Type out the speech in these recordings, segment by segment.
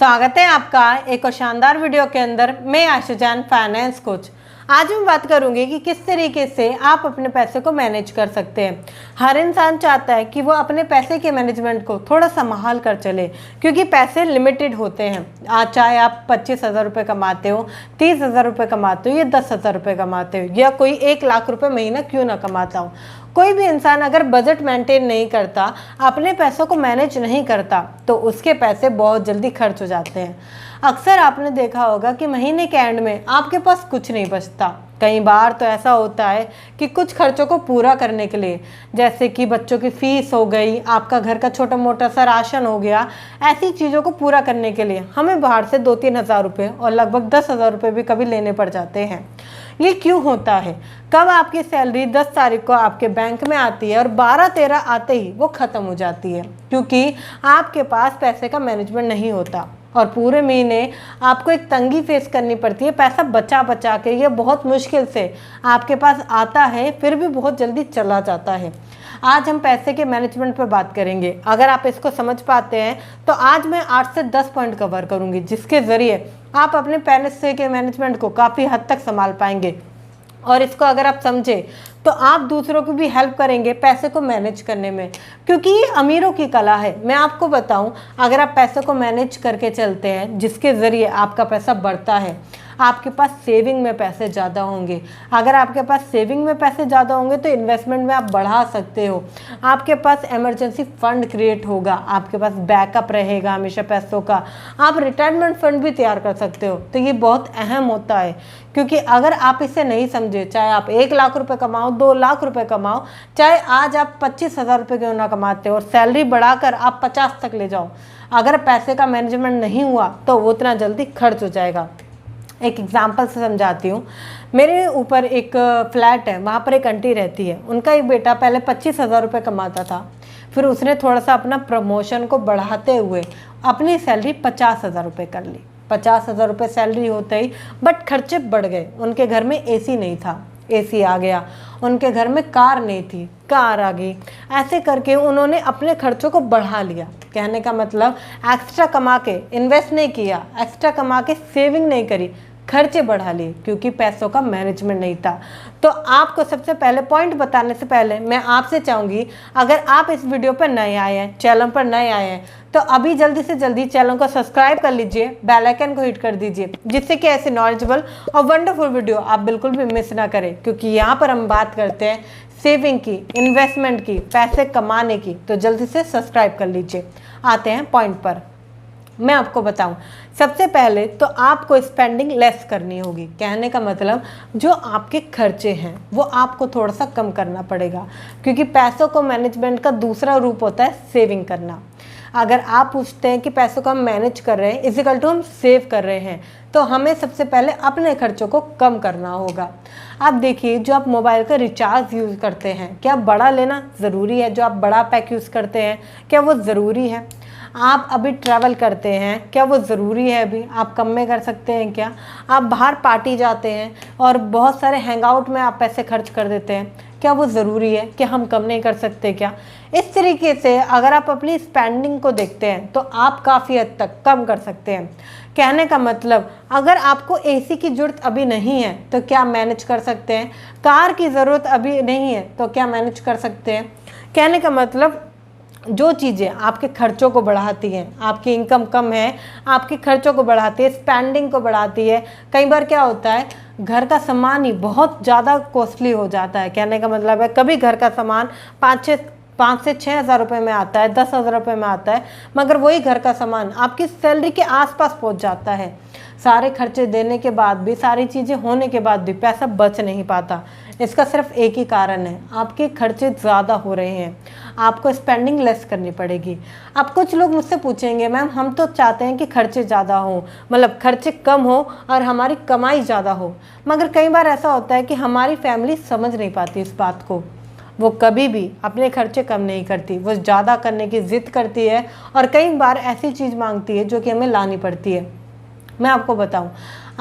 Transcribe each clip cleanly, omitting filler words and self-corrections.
स्वागत है आपका एक और शानदार वीडियो के अंदर। मैं आशा जान, फाइनेंस कोच। आज मैं बात करूंगी कि किस तरीके से आप अपने पैसे को मैनेज कर सकते हैं। हर इंसान चाहता है कि वो अपने पैसे के मैनेजमेंट को थोड़ा संभाल कर चले, क्योंकि पैसे लिमिटेड होते हैं। आज चाहे आप 25,000 रुपये कमाते हो, 30,000 रुपये कमाते हो या 10,000 रुपये कमाते हो, या कोई 1,00,000 रुपये महीना क्यों ना कमाता हो, कोई भी इंसान अगर बजट मेंटेन नहीं करता, अपने पैसों को मैनेज नहीं करता, तो उसके पैसे बहुत जल्दी खर्च हो जाते हैं। अक्सर आपने देखा होगा कि महीने के एंड में आपके पास कुछ नहीं बचता। कई बार तो ऐसा होता है कि कुछ खर्चों को पूरा करने के लिए, जैसे कि बच्चों की फीस हो गई, आपका घर का छोटा मोटा सा राशन हो गया, ऐसी चीज़ों को पूरा करने के लिए हमें बाहर से 2-3 हज़ार रुपये और लगभग 10,000 रुपये भी कभी लेने पड़ जाते हैं। ये क्यों होता है? कब आपकी सैलरी 10 तारीख को आपके बैंक में आती है और 12-13 आते ही वो ख़त्म हो जाती है, क्योंकि आपके पास पैसे का मैनेजमेंट नहीं होता और पूरे महीने आपको एक तंगी फेस करनी पड़ती है। पैसा बचा बचा के ये बहुत मुश्किल से आपके पास आता है, फिर भी बहुत जल्दी चला जाता है। आज हम पैसे के मैनेजमेंट पर बात करेंगे। अगर आप इसको समझ पाते हैं तो आज मैं 8 से 10 पॉइंट कवर करूंगी, जिसके ज़रिए आप अपने पैसे के मैनेजमेंट को काफ़ी हद तक संभाल पाएंगे। और इसको अगर आप समझे तो आप दूसरों को भी हेल्प करेंगे पैसे को मैनेज करने में, क्योंकि ये अमीरों की कला है। मैं आपको बताऊं, अगर आप पैसे को मैनेज करके चलते हैं, जिसके ज़रिए आपका पैसा बढ़ता है, आपके पास सेविंग में पैसे ज़्यादा होंगे। अगर आपके पास सेविंग में पैसे ज़्यादा होंगे तो इन्वेस्टमेंट में आप बढ़ा सकते हो। आपके पास इमरजेंसी फंड क्रिएट होगा, आपके पास बैकअप रहेगा हमेशा पैसों का। आप रिटायरमेंट फंड भी तैयार कर सकते हो। तो ये बहुत अहम होता है, क्योंकि अगर आप इसे नहीं समझे, चाहे आप 1,00,000 रुपये कमाओ, 2,00,000 रुपये कमाओ, चाहे आज आप 25,000 रुपये क्यों ना कमाते हो और सैलरी बढ़ाकर आप 50 तक ले जाओ, अगर पैसे का मैनेजमेंट नहीं हुआ तो वो उतना जल्दी खर्च हो जाएगा। एक एग्जाम्पल से समझाती हूँ। मेरे ऊपर एक फ्लैट है, वहाँ पर एक आंटी रहती है। उनका एक बेटा पहले 25,000 रुपये कमाता था, फिर उसने थोड़ा सा अपना प्रमोशन को बढ़ाते हुए अपनी सैलरी 50,000 रुपये कर ली। 50,000 रुपये सैलरी होते ही बट खर्चे बढ़ गए। उनके घर में एसी नहीं था, एसी आ गया। उनके घर में कार नहीं थी, कार आ गई। ऐसे करके उन्होंने अपने खर्चों को बढ़ा लिया। कहने का मतलब, एक्स्ट्रा कमा के इन्वेस्ट नहीं किया, एक्स्ट्रा कमा के सेविंग नहीं करी, खर्चे बढ़ा लिए, क्योंकि पैसों का मैनेजमेंट नहीं था। तो आपको सबसे पहले पॉइंट बताने से पहले मैं आपसे चाहूँगी, अगर आप इस वीडियो पर नए आए हैं, चैनल पर नए आए हैं, तो अभी जल्दी से जल्दी चैनल को सब्सक्राइब कर लीजिए, बेल आइकन को हिट कर दीजिए, जिससे कि ऐसे नॉलेजेबल और वंडरफुल वीडियो आप बिल्कुल भी मिस ना करें। क्योंकि यहाँ पर हम बात करते हैं सेविंग की, इन्वेस्टमेंट की, पैसे कमाने की। तो जल्दी से सब्सक्राइब कर लीजिए। आते हैं पॉइंट पर। मैं आपको बताऊं, सबसे पहले तो आपको स्पेंडिंग लेस करनी होगी। कहने का मतलब, जो आपके खर्चे हैं वो आपको थोड़ा सा कम करना पड़ेगा, क्योंकि पैसों को मैनेजमेंट का दूसरा रूप होता है सेविंग करना। अगर आप पूछते हैं कि पैसों को हम मैनेज कर रहे हैं इजिकल टू हम सेव कर रहे हैं, तो हमें सबसे पहले अपने खर्चों को कम करना होगा। आप देखिए, जो आप मोबाइल का रिचार्ज यूज़ करते हैं, क्या बड़ा लेना ज़रूरी है? जो आप बड़ा पैक यूज़ करते हैं, क्या वो ज़रूरी है? आप अभी ट्रैवल करते हैं, क्या वो ज़रूरी है? अभी आप कम में कर सकते हैं क्या? आप बाहर पार्टी जाते हैं और बहुत सारे हैंगआउट में आप पैसे खर्च कर देते हैं, क्या वो ज़रूरी है? कि हम कम नहीं कर सकते क्या? इस तरीके से अगर आप अपनी स्पेंडिंग को देखते हैं तो आप काफ़ी हद तक कम कर सकते हैं। कहने का मतलब, अगर आपको एसी की ज़रूरत अभी नहीं है तो क्या मैनेज कर सकते हैं? कार की ज़रूरत अभी नहीं है तो क्या मैनेज कर सकते हैं? कहने का मतलब, जो चीज़ें आपके खर्चों को बढ़ाती हैं, आपकी इनकम कम है, आपके खर्चों को बढ़ाती है, स्पेंडिंग को बढ़ाती है। कई बार क्या होता है, घर का सामान ही बहुत ज़्यादा कॉस्टली हो जाता है। कहने का मतलब है, कभी घर का सामान 5 से 6 हज़ार रुपये में आता है, 10,000 रुपये में आता है, मगर वही घर का सामान आपकी सैलरी के आसपास पहुंच जाता है। सारे खर्चे देने के बाद भी, सारी चीज़ें होने के बाद भी पैसा बच नहीं पाता। इसका सिर्फ एक ही कारण है, आपके खर्चे ज़्यादा हो रहे हैं। आपको स्पेंडिंग लेस करनी पड़ेगी। अब कुछ लोग मुझसे पूछेंगे, मैम हम तो चाहते हैं कि खर्चे ज़्यादा हो, मतलब खर्चे कम हो और हमारी कमाई ज़्यादा हो, मगर कई बार ऐसा होता है कि हमारी फैमिली समझ नहीं पाती इस बात को। वो कभी भी अपने खर्चे कम नहीं करती, वो ज़्यादा करने की ज़िद करती है और कई बार ऐसी चीज़ मांगती है जो कि हमें लानी पड़ती है। मैं आपको बताऊं,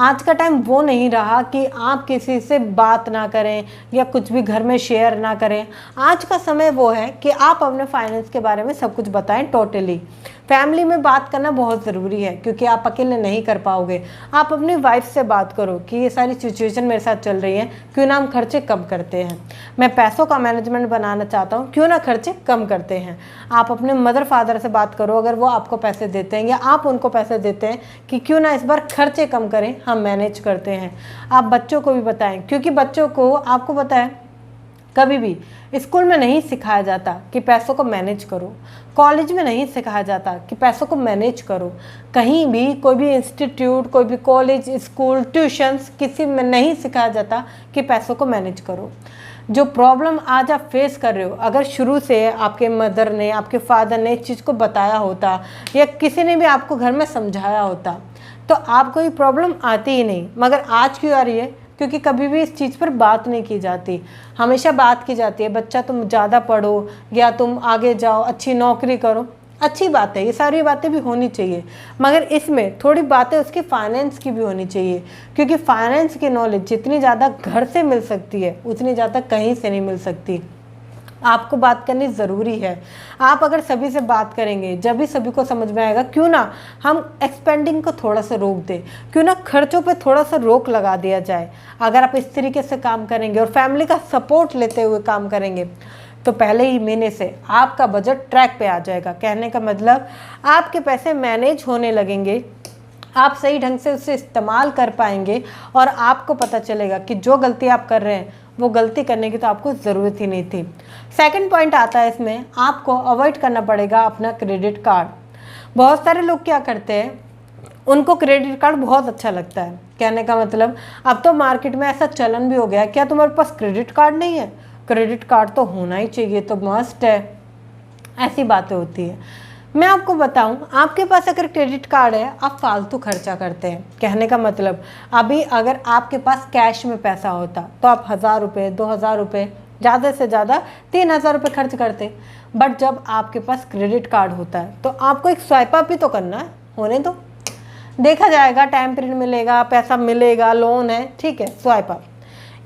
आज का टाइम वो नहीं रहा कि आप किसी से बात ना करें या कुछ भी घर में शेयर ना करें। आज का समय वो है कि आप अपने फाइनेंस के बारे में सब कुछ बताएं टोटली। फैमिली में बात करना बहुत ज़रूरी है, क्योंकि आप अकेले नहीं कर पाओगे। आप अपनी वाइफ से बात करो कि ये सारी सिचुएशन मेरे साथ चल रही है, क्यों ना हम खर्चे कम करते हैं, मैं पैसों का मैनेजमेंट बनाना चाहता हूँ, क्यों ना खर्चे कम करते हैं। आप अपने मदर फादर से बात करो, अगर वो आपको पैसे देते हैं या आप उनको पैसे देते हैं, कि क्यों ना इस बार खर्चे कम करें, हम मैनेज करते हैं। आप बच्चों को भी बताएं, क्योंकि बच्चों को आपको पता है कभी भी स्कूल में नहीं सिखाया जाता कि पैसों को मैनेज करो, कॉलेज में नहीं सिखाया जाता कि पैसों को मैनेज करो, कहीं भी कोई भी इंस्टीट्यूट, कोई भी कॉलेज, स्कूल, ट्यूशन्स, किसी में नहीं सिखाया जाता कि पैसों को मैनेज करो। जो प्रॉब्लम आज आप फेस कर रहे हो, अगर शुरू से आपके मदर ने, आपके फादर ने इस चीज़ को बताया होता या किसी ने भी आपको घर में समझाया होता तो आपको ये प्रॉब्लम आती ही नहीं। मगर आज क्यों आ रही है? क्योंकि कभी भी इस चीज़ पर बात नहीं की जाती। हमेशा बात की जाती है बच्चा तुम ज़्यादा पढ़ो या तुम आगे जाओ, अच्छी नौकरी करो। अच्छी बात है, ये सारी बातें भी होनी चाहिए, मगर इसमें थोड़ी बातें उसकी फाइनेंस की भी होनी चाहिए, क्योंकि फाइनेंस की नॉलेज जितनी ज़्यादा घर से मिल सकती है उतनी ज़्यादा कहीं से नहीं मिल सकती। आपको बात करनी ज़रूरी है। आप अगर सभी से बात करेंगे, जब भी सभी को समझ में आएगा, क्यों ना हम एक्सपेंडिंग को थोड़ा सा रोक दें, क्यों ना खर्चों पे थोड़ा सा रोक लगा दिया जाए। अगर आप इस तरीके से काम करेंगे और फैमिली का सपोर्ट लेते हुए काम करेंगे तो पहले ही महीने से आपका बजट ट्रैक पे आ जाएगा। कहने का मतलब आपके पैसे मैनेज होने लगेंगे, आप सही ढंग से उसे इस्तेमाल कर पाएंगे और आपको पता चलेगा कि जो गलती आप कर रहे हैं वो गलती करने की तो आपको ज़रूरत ही नहीं थी। सेकंड पॉइंट आता है इसमें, आपको अवॉइड करना पड़ेगा अपना क्रेडिट कार्ड। बहुत सारे लोग क्या करते हैं, उनको क्रेडिट कार्ड बहुत अच्छा लगता है। कहने का मतलब अब तो मार्केट में ऐसा चलन भी हो गया, क्या तुम्हारे पास क्रेडिट कार्ड नहीं है? क्रेडिट कार्ड तो होना ही चाहिए, तो मस्ट है। ऐसी बातें होती है। मैं आपको बताऊं, आपके पास अगर क्रेडिट कार्ड है, आप फालतू खर्चा करते हैं। कहने का मतलब अभी अगर आपके पास कैश में पैसा होता तो आप 1000 रुपये, 2000 रुपये, ज़्यादा से ज़्यादा 3000 रुपये खर्च करते। बट जब आपके पास क्रेडिट कार्ड होता है तो आपको एक स्वाइप अप ही तो करना है, होने दो, देखा जाएगा, टाइम पीरियड मिलेगा, पैसा मिलेगा, लोन है, ठीक है, स्वाइप अप।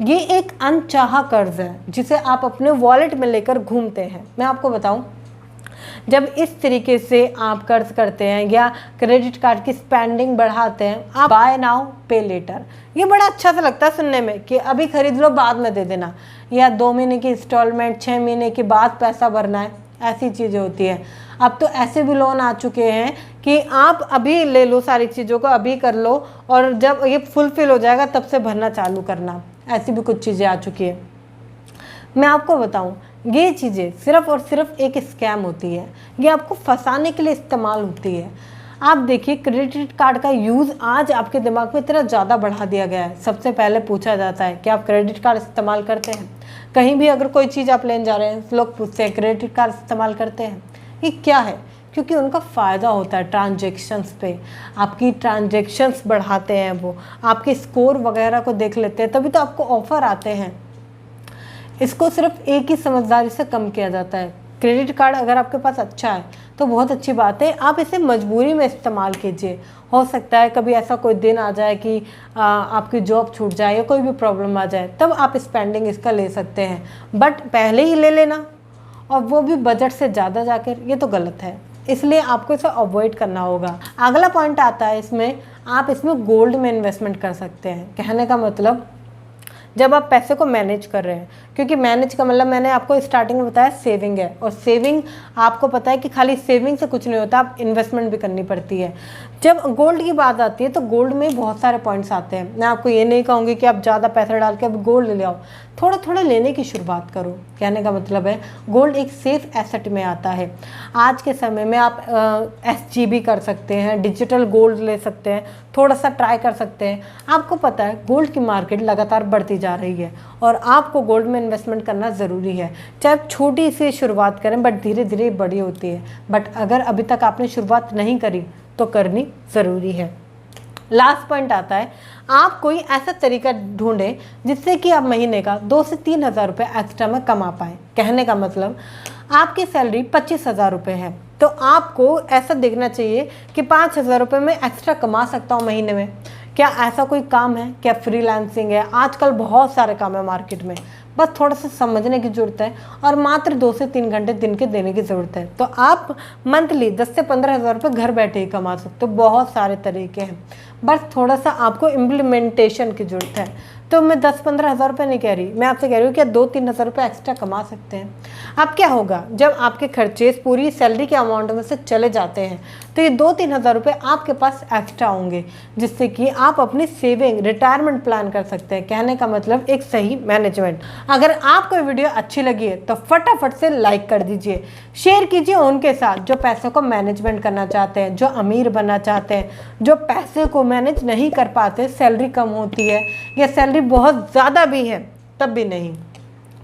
ये एक अनचाहा कर्ज है जिसे आप अपने वॉलेट में लेकर घूमते हैं। मैं आपको बताऊं, जब इस तरीके से आप कर्ज करते हैं या क्रेडिट कार्ड की स्पेंडिंग बढ़ाते हैं, आप बाय नाउ पे लेटर, ये बड़ा अच्छा सा लगता है सुनने में कि अभी खरीद लो बाद में दे देना, या 2 महीने की इंस्टॉलमेंट, 6 महीने के बाद पैसा भरना है, ऐसी चीज़ें होती है। अब तो ऐसे भी लोन आ चुके हैं कि आप अभी ले लो, सारी चीज़ों को अभी कर लो और जब ये फुलफिल हो जाएगा तब से भरना चालू करना। ऐसी भी कुछ चीज़ें आ चुकी है। मैं आपको बताऊं, ये चीज़ें सिर्फ और सिर्फ एक स्कैम होती है, ये आपको फंसाने के लिए इस्तेमाल होती है। आप देखिए, क्रेडिट कार्ड का यूज़ आज आपके दिमाग में इतना ज़्यादा बढ़ा दिया गया है। सबसे पहले पूछा जाता है कि आप क्रेडिट कार्ड इस्तेमाल करते हैं। कहीं भी अगर कोई चीज़ आप लेने जा रहे हैं, लोग पूछते हैं क्रेडिट कार्ड इस्तेमाल करते हैं। ये क्या है? क्योंकि उनका फ़ायदा होता है ट्रांजैक्शंस पे, आपकी ट्रांजैक्शंस बढ़ाते हैं, वो आपके स्कोर वगैरह को देख लेते हैं, तभी तो आपको ऑफ़र आते हैं। इसको सिर्फ एक ही समझदारी से कम किया जाता है। क्रेडिट कार्ड अगर आपके पास अच्छा है तो बहुत अच्छी बात है, आप इसे मजबूरी में इस्तेमाल कीजिए। हो सकता है कभी ऐसा कोई दिन आ जाए कि आपकी जॉब छूट जाए या कोई भी प्रॉब्लम आ जाए, तब आप स्पेंडिंग इसका ले सकते हैं, बट पहले ही ले लेना और वो भी बजट से ज़्यादा जाकर, ये तो गलत है। इसलिए आपको इसे अवॉइड करना होगा। अगला पॉइंट आता है इसमें, आप इसमें गोल्ड में इन्वेस्टमेंट कर सकते हैं। कहने का मतलब जब आप पैसे को मैनेज कर रहे हैं, क्योंकि मैनेज का मतलब मैंने आपको स्टार्टिंग में बताया सेविंग है, और सेविंग आपको पता है कि खाली सेविंग से कुछ नहीं होता, आप इन्वेस्टमेंट भी करनी पड़ती है। जब गोल्ड की बात आती है तो गोल्ड में बहुत सारे पॉइंट्स आते हैं। मैं आपको ये नहीं कहूँगी कि आप ज़्यादा पैसा डाल के अब गोल्ड ले आओ, थोड़ा थोड़ा लेने की शुरुआत करो। कहने का मतलब है गोल्ड एक सेफ एसेट में आता है। आज के समय में आप SGB कर सकते हैं, डिजिटल गोल्ड ले सकते हैं, थोड़ा सा ट्राई कर सकते हैं। आपको पता है गोल्ड की मार्केट लगातार बढ़ती जा रही है और आपको गोल्ड में इन्वेस्टमेंट करना ज़रूरी है। चाहे आप छोटी सी शुरुआत करें, बट धीरे धीरे बड़ी होती है। बट अगर अभी तक आपने शुरुआत नहीं करी तो करनी ज़रूरी है। लास्ट पॉइंट आता है, आप कोई ऐसा तरीका ढूंढें जिससे कि आप महीने का 2 से 3 हज़ार रुपये एक्स्ट्रा में कमा पाएँ। कहने का मतलब आपकी सैलरी 25,000 रुपये है तो आपको ऐसा देखना चाहिए कि 5,000 रुपये में एक्स्ट्रा कमा सकता हूँ महीने में। क्या ऐसा कोई काम है? क्या फ्रीलांसिंग है? आजकल बहुत सारे काम है मार्केट में, बस थोड़ा सा समझने की ज़रूरत है और मात्र 2 से 3 घंटे दिन के देने की ज़रूरत है। तो आप मंथली 10 से 15 हज़ार रुपये घर बैठे ही कमा सकते हो। बहुत सारे तरीके हैं, बस थोड़ा सा आपको इम्प्लीमेंटेशन की ज़रूरत है। तो मैं 10-15 हज़ार रुपये नहीं कह रही, मैं आपसे कह रही हूँ कि 2-3 हज़ार रुपये एक्स्ट्रा कमा सकते हैं। अब क्या होगा, जब आपके खर्चे पूरी सैलरी के अमाउंट में से चले जाते हैं तो ये 2-3 हज़ार रुपये आपके पास एक्स्ट्रा होंगे, जिससे कि आप अपनी सेविंग रिटायरमेंट प्लान कर सकते हैं। कहने का मतलब एक सही मैनेजमेंट। अगर आपको वीडियो अच्छी लगी है तो फटाफट से लाइक कर दीजिए, शेयर कीजिए उनके साथ जो पैसों को मैनेजमेंट करना चाहते हैं, जो अमीर बनना चाहते हैं, जो पैसे को मैनेज नहीं कर पाते, सैलरी कम होती है या सैलरी बहुत ज़्यादा भी है तब भी नहीं,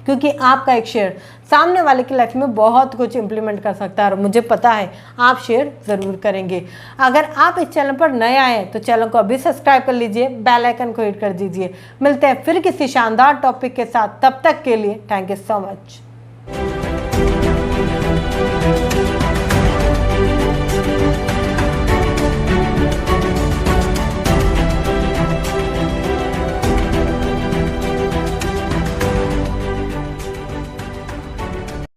क्योंकि आपका एक शेयर सामने वाले की लाइफ में बहुत कुछ इंप्लीमेंट कर सकता है और मुझे पता है आप शेयर ज़रूर करेंगे। अगर आप इस चैनल पर नए आए हैं तो चैनल को अभी सब्सक्राइब कर लीजिए, बेल आइकन को हिट कर दीजिए। मिलते हैं फिर किसी शानदार टॉपिक के साथ, तब तक के लिए थैंक यू सो मच।